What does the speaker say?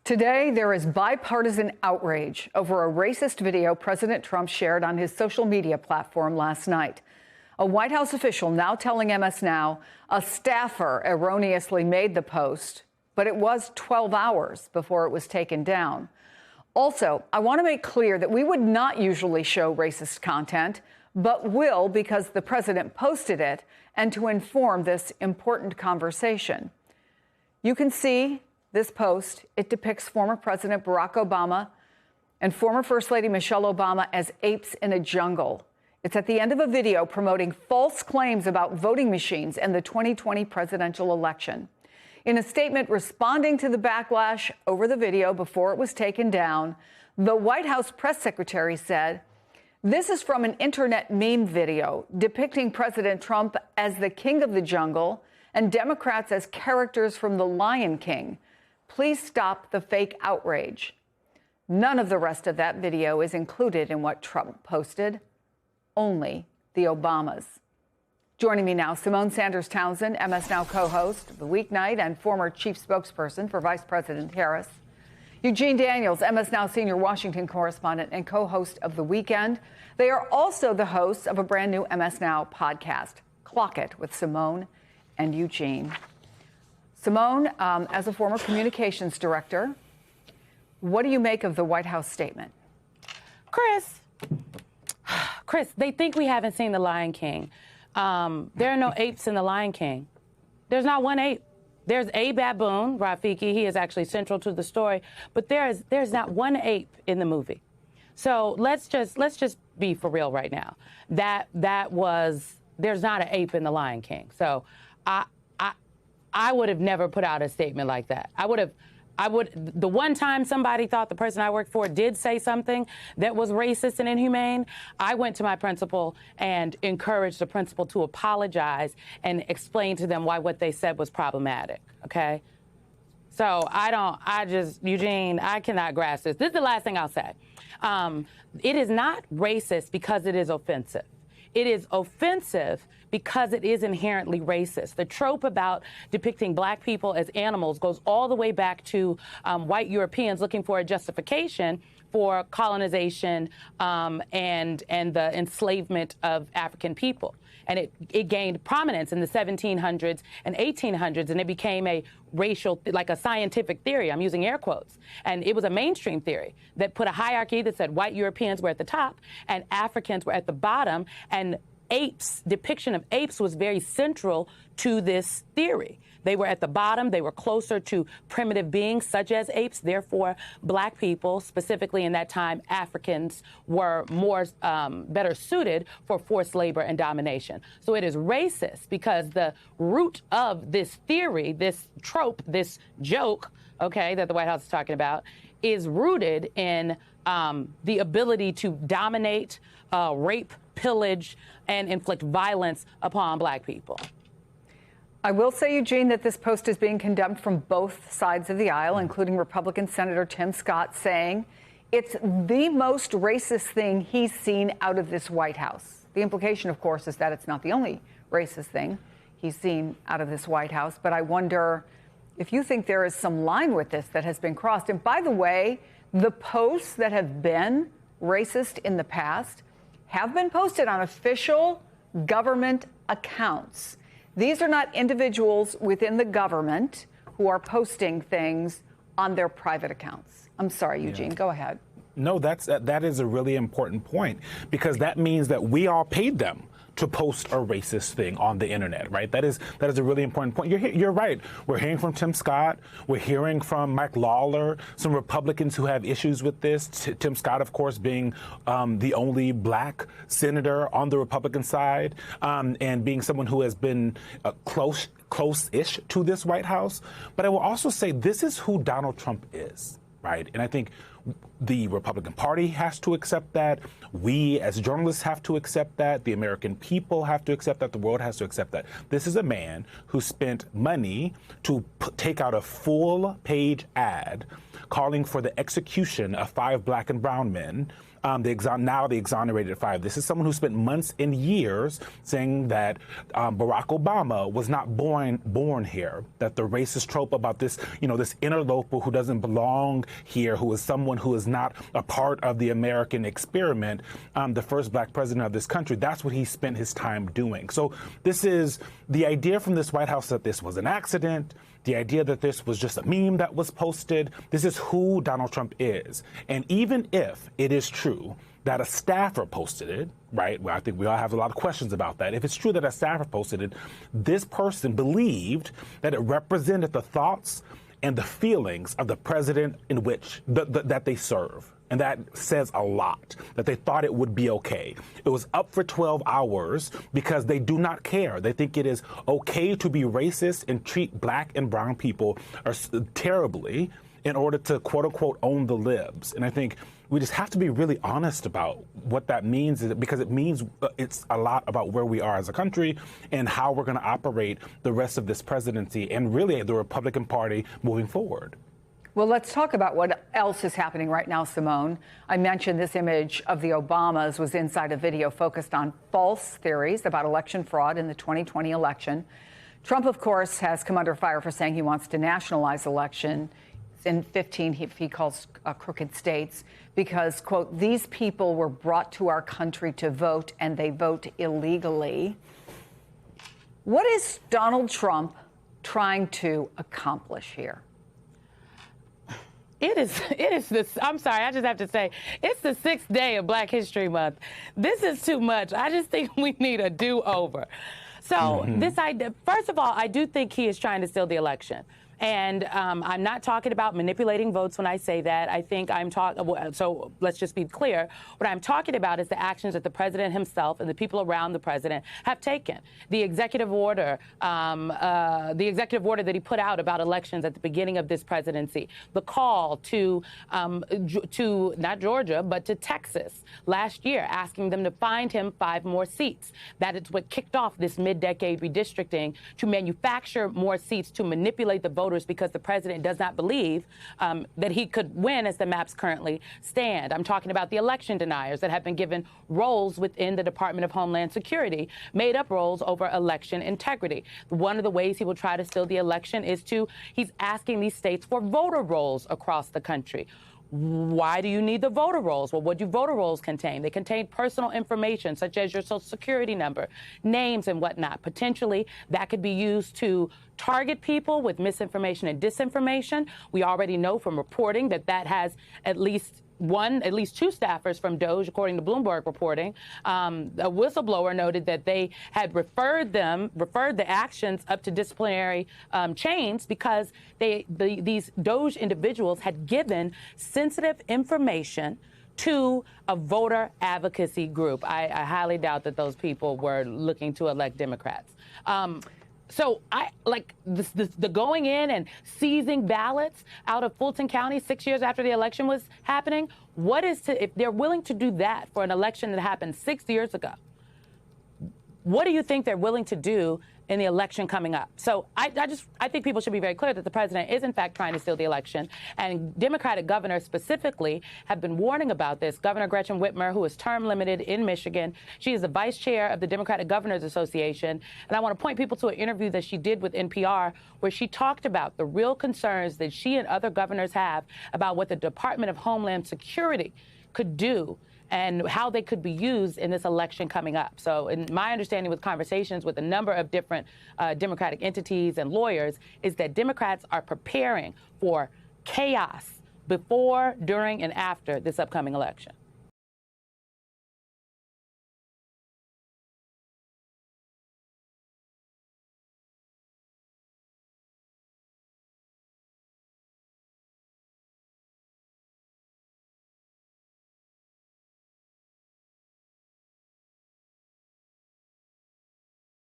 Today, there is bipartisan outrage over a racist video President Trump shared on his social media platform last night. A White House official now telling MS Now a staffer erroneously made the post, but it was 12 hours before it was taken down. Also, I want to make clear that we would not usually show racist content, but will because the president posted it and to inform this important conversation. You can see this post. It depicts former President Barack Obama and former First Lady Michelle Obama as apes in a jungle. It's at the end of a video promoting false claims about voting machines and the 2020 presidential election. In a statement responding to the backlash over the video before it was taken down, the White House press secretary said, "This is from an internet meme video depicting President Trump as the king of the jungle and Democrats as characters from The Lion King. Please stop the fake outrage." None of the rest of that video is included in what Trump posted, only the Obamas. Joining me now, Symone Sanders Townsend, MS Now co-host of The Weeknight and former chief spokesperson for Vice President Harris. Eugene Daniels, MS Now senior Washington correspondent and co-host of The Weekend. They are also the hosts of a brand new MS Now podcast, Clock It, with Symone and Eugene. Symone, as a former communications director, what do you make of the White House statement? Chris, they think we haven't seen The Lion King. There are no apes in The Lion King. There's not one ape. There's a baboon, Rafiki. He is actually central to the story, but there's not one ape in the movie. So let's just be for real right now. There's not an ape in The Lion King. So I would have never put out a statement like that. The one time somebody thought the person I worked for did say something that was racist and inhumane, I went to my principal and encouraged the principal to apologize and explain to them why what they said was problematic, okay? So Eugene, I cannot grasp this. This is the last thing I'll say. It is not racist because it is offensive. It is offensive because it is inherently racist. The trope about depicting black people as animals goes all the way back to white Europeans looking for a justification for colonization and the enslavement of African people. And it gained prominence in the 1700s and 1800s, and it became a racial, like a scientific theory. I'm using air quotes. And it was a mainstream theory that put a hierarchy that said white Europeans were at the top and Africans were at the bottom. And depiction of apes was very central to this theory. They were at the bottom. They were closer to primitive beings such as apes. Therefore, black people, specifically in that time, Africans, were better suited for forced labor and domination. So it is racist because the root of this theory, this trope, this joke, okay, that the White House is talking about, is rooted in the ability to dominate, rape, pillage, and inflict violence upon black people. I will say, Eugene, that this post is being condemned from both sides of the aisle, including Republican Senator Tim Scott saying it's the most racist thing he's seen out of this White House. The implication, of course, is that it's not the only racist thing he's seen out of this White House. But I wonder if you think there is some line with this that has been crossed. And by the way, the posts that have been racist in the past have been posted on official government accounts. These are not individuals within the government who are posting things on their private accounts. I'm sorry, Eugene, go ahead. No, that is a really important point, because that means that we all paid them to post a racist thing on the internet, right? That is a really important point. You're right. We're hearing from Tim Scott. We're hearing from Mike Lawler, some Republicans who have issues with this. Tim Scott, of course, being the only black senator on the Republican side, and being someone who has been close-ish to this White House. But I will also say this is who Donald Trump is, right? And I think the Republican Party has to accept that. We as journalists have to accept that. The American people have to accept that. The world has to accept that. This is a man who spent money to take out a full-page ad calling for the execution of 5 black and brown men. Now the exonerated 5. This is someone who spent months and years saying that Barack Obama was not born here, that the racist trope about this, this interloper who doesn't belong here, who is someone who is not a part of the American experiment, the first black president of this country, that's what he spent his time doing. So this is the idea from this White House that this was an accident, the idea that this was just a meme that was posted. This is who Donald Trump is. And even if it is true that a staffer posted it, right? Well, I think we all have a lot of questions about that. If it's true that a staffer posted it, this person believed that it represented the thoughts and the feelings of the president in which that they serve. And that says a lot, that they thought it would be okay. It was up for 12 hours because they do not care. They think it is okay to be racist and treat black and brown people terribly in order to, quote unquote, own the libs. And I think we just have to be really honest about what that means, because it means it's a lot about where we are as a country and how we're going to operate the rest of this presidency and really the Republican Party moving forward. Well, let's talk about what else is happening right now, Simone. I mentioned this image of the Obamas was inside a video focused on false theories about election fraud in the 2020 election. Trump, of course, has come under fire for saying he wants to nationalize election in 15, he calls crooked states, because, quote, these people were brought to our country to vote and they vote illegally. What is Donald Trump trying to accomplish here? It is this, I'm sorry, I just have to say, it's the 6th day of Black History Month. This is too much. I just think we need a do-over. So this idea, first of all, I do think he is trying to steal the election. And I'm not talking about manipulating votes when I say that. I think I'm talking, so let's just be clear. What I'm talking about is the actions that the president himself and the people around the president have taken. The executive order that he put out about elections at the beginning of this presidency, the call to not Georgia, but to Texas last year, asking them to find him 5 more seats. That is what kicked off this mid-decade redistricting to manufacture more seats to manipulate the voters, because the president does not believe that he could win as the maps currently stand. I'm talking about the election deniers that have been given roles within the Department of Homeland Security, made up roles over election integrity. One of the ways he will try to steal the election is he's asking these states for voter rolls across the country. Why do you need the voter rolls? Well, what do voter rolls contain? They contain personal information, such as your Social Security number, names, and whatnot. Potentially, that could be used to target people with misinformation and disinformation. We already know from reporting that has at least 2 staffers from DOJ, according to Bloomberg reporting. A whistleblower noted that they had referred the actions up to disciplinary chains because these DOJ individuals had given sensitive information to a voter advocacy group. I highly doubt that those people were looking to elect Democrats. So the going in and seizing ballots out of Fulton County 6 years after the election was happening. If they're willing to do that for an election that happened 6 years ago, what do you think they're willing to do in the election coming up? So I think people should be very clear that the president is in fact trying to steal the election, and Democratic governors specifically have been warning about this. Governor Gretchen Whitmer, who is term limited in Michigan, she is the vice chair of the Democratic Governors Association, and I want to point people to an interview that she did with NPR where she talked about the real concerns that she and other governors have about what the Department of Homeland Security could do and how they could be used in this election coming up. So in my understanding with conversations with a number of different Democratic entities and lawyers is that Democrats are preparing for chaos before, during, and after this upcoming election.